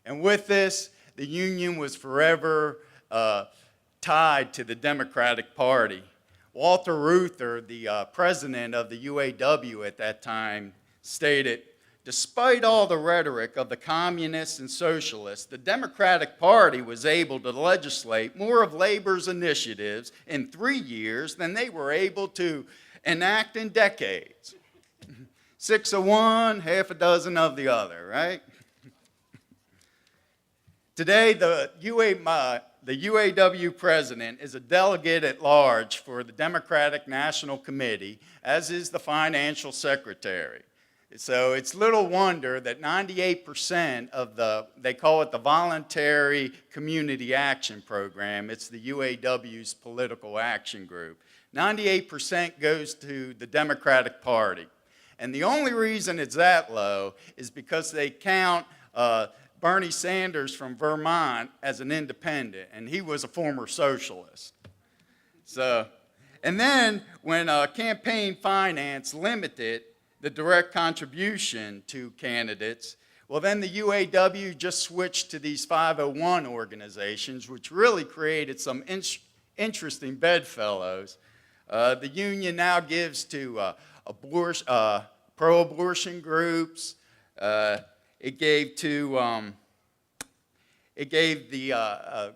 And with this, the Union was forever tied to the Democratic Party. Walter Reuther, the president of the UAW at that time, stated, "Despite all the rhetoric of the communists and socialists, the Democratic Party was able to legislate more of labor's initiatives in 3 years than they were able to enact in decades." 6 of one, half a dozen of the other, right? Today, the UAW president is a delegate at large for the Democratic National Committee, as is the financial secretary. So it's little wonder that 98% of they call it the Voluntary Community Action Program, it's the UAW's political action group. 98% goes to the Democratic Party. And the only reason it's that low is because they count Bernie Sanders from Vermont as an independent, and he was a former socialist. So, and then when campaign finance limited the direct contribution to candidates, well, then the UAW just switched to these 501 organizations, which really created some interesting bedfellows. The union now gives to pro-abortion groups. It gave the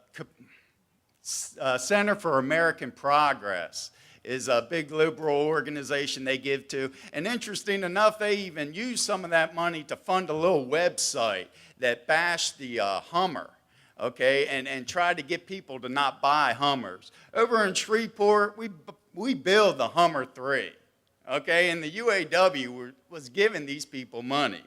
Center for American Progress, is a big liberal organization they give to. And interesting enough, they even use some of that money to fund a little website that bashed the Hummer, okay, and tried to get people to not buy Hummers. Over in Shreveport, we build the Hummer 3, okay, and the UAW was giving these people money.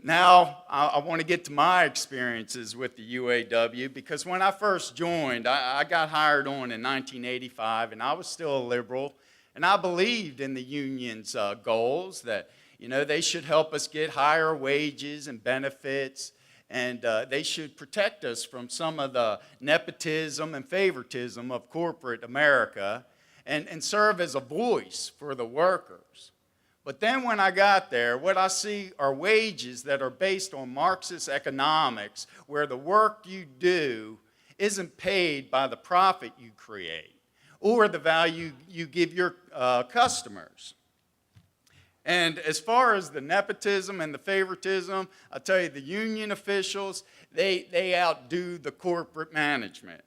Now, I want to get to my experiences with the UAW, because when I first joined, I got hired on in 1985, and I was still a liberal, and I believed in the union's goals that, you know, they should help us get higher wages and benefits, and they should protect us from some of the nepotism and favoritism of corporate America, and serve as a voice for the workers. But then when I got there, what I see are wages that are based on Marxist economics, where the work you do isn't paid by the profit you create or the value you give your customers. And as far as the nepotism and the favoritism, I tell you, the union officials, they outdo the corporate management.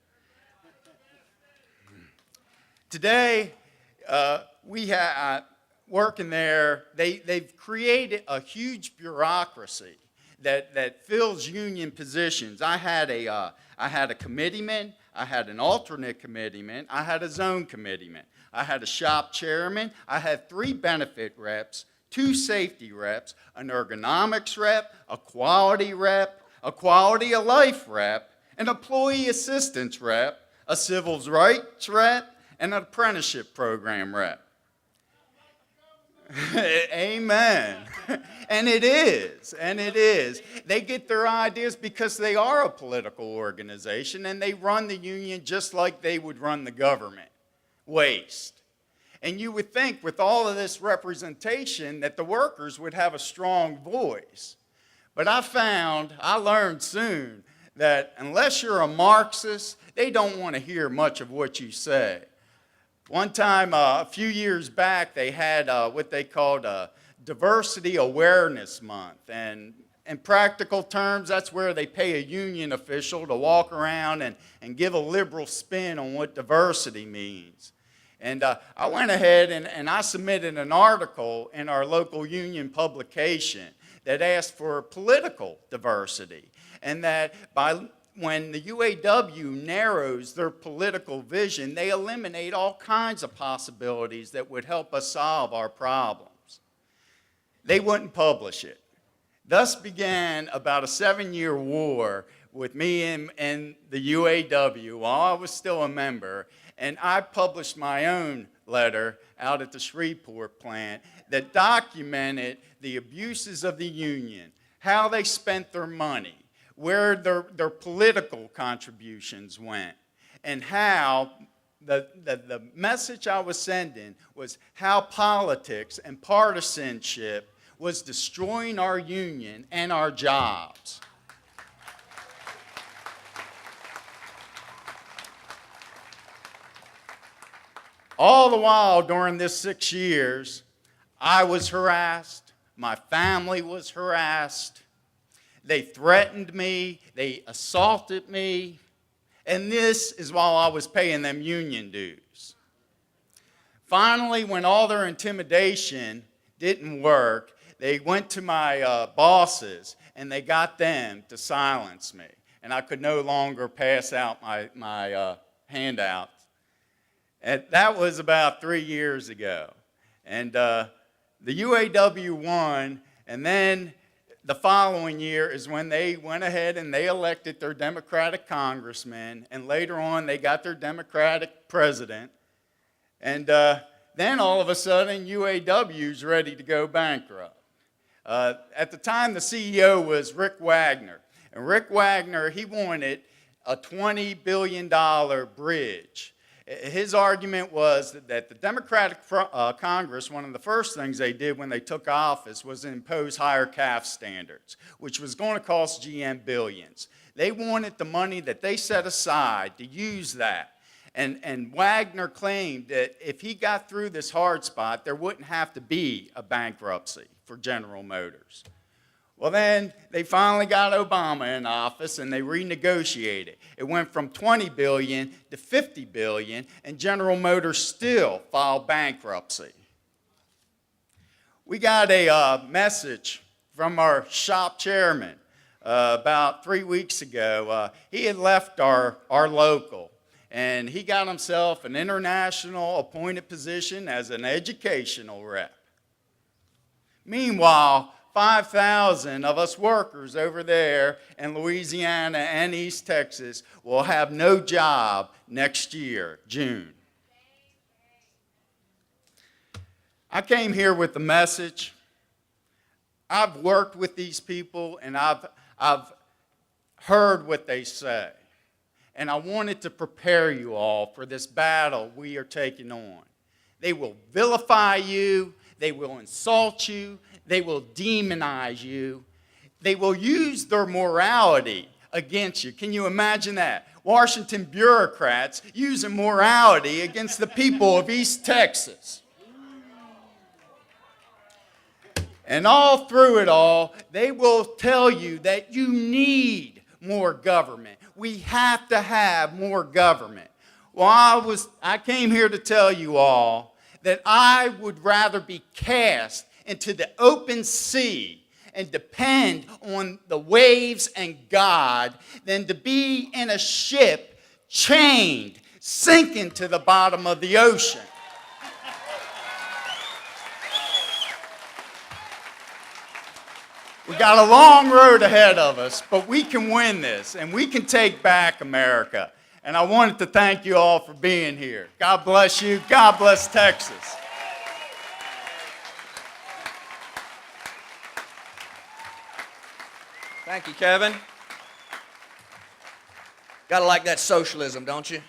Today, we have... working there, they've created a huge bureaucracy that fills union positions. I had a committeeman, I had an alternate committeeman, I had a zone committeeman, I had a shop chairman, I had 3 benefit reps, 2 safety reps, an ergonomics rep, a quality of life rep, an employee assistance rep, a civil rights rep, and an apprenticeship program rep. Amen. And it is. They get their ideas because they are a political organization, and they run the union just like they would run the government. Waste. And you would think with all of this representation that the workers would have a strong voice. But I learned soon that unless you're a Marxist, they don't want to hear much of what you say. One time, a few years back, they had what they called a Diversity Awareness Month. And in practical terms, that's where they pay a union official to walk around and give a liberal spin on what diversity means. And I went ahead and I submitted an article in our local union publication that asked for political diversity, and that when the UAW narrows their political vision, they eliminate all kinds of possibilities that would help us solve our problems. They wouldn't publish it. Thus began about a 7-year war with me and the UAW while I was still a member, and I published my own letter out at the Shreveport plant that documented the abuses of the union, how they spent their money, where their political contributions went, and how the message I was sending was how politics and partisanship was destroying our union and our jobs. All the while during this 6 years, I was harassed, my family was harassed, they threatened me, they assaulted me, and this is while I was paying them union dues. Finally, when all their intimidation didn't work, they went to my bosses and they got them to silence me. And I could no longer pass out my handouts. And that was about 3 years ago. And the UAW won, and then the following year is when they went ahead and they elected their Democratic congressman, and later on they got their Democratic president. And then all of a sudden UAW's ready to go bankrupt. At the time the CEO was Rick Wagner. And Rick Wagner, he wanted a $20 billion bridge. His argument was that the Democratic Congress, one of the first things they did when they took office was impose higher CAF standards, which was going to cost GM billions. They wanted the money that they set aside to use that. And Wagner claimed that if he got through this hard spot, there wouldn't have to be a bankruptcy for General Motors. Well, then they finally got Obama in office and they renegotiated. It went from $20 billion to $50 billion, and General Motors still filed bankruptcy. We got a message from our shop chairman about 3 weeks ago. He had left our local, and he got himself an international appointed position as an educational rep. Meanwhile, 5,000 of us workers over there in Louisiana and East Texas will have no job next year, June. I came here with the message. I've worked with these people and I've heard what they say. And I wanted to prepare you all for this battle we are taking on. They will vilify you. They will insult you. They will demonize you. They will use their morality against you. Can you imagine that? Washington bureaucrats using morality against the people of East Texas. And all through it all, they will tell you that you need more government. We have to have more government. Well, I came here to tell you all that I would rather be cast into the open sea and depend on the waves and God than to be in a ship chained, sinking to the bottom of the ocean. We got a long road ahead of us, but we can win this, and we can take back America. And I wanted to thank you all for being here. God bless you. God bless Texas. Thank you, Kevin. Gotta like that socialism, don't you?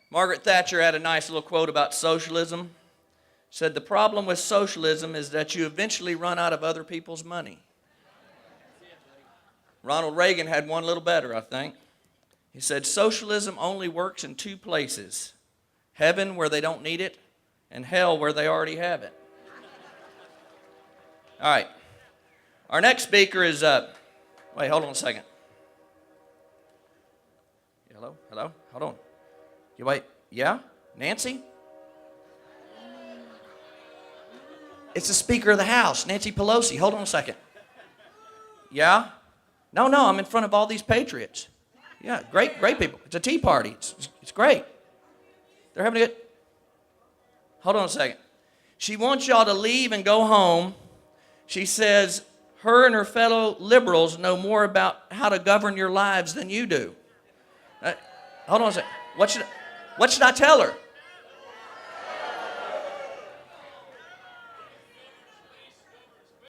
Margaret Thatcher had a nice little quote about socialism. Said, the problem with socialism is that you eventually run out of other people's money. Ronald Reagan had one a little better, I think. He said, socialism only works in two places. Heaven, where they don't need it, and hell, where they already have it. All right. Our next speaker is, wait, hold on a second. Hello, hold on. You wait, yeah? Nancy? It's the Speaker of the House, Nancy Pelosi. Hold on a second. Yeah? No, I'm in front of all these patriots. Yeah, great people. It's a tea party. It's great. They're having a good... Hold on a second. She wants y'all to leave and go home. She says her and her fellow liberals know more about how to govern your lives than you do. Hold on a second. What should I tell her?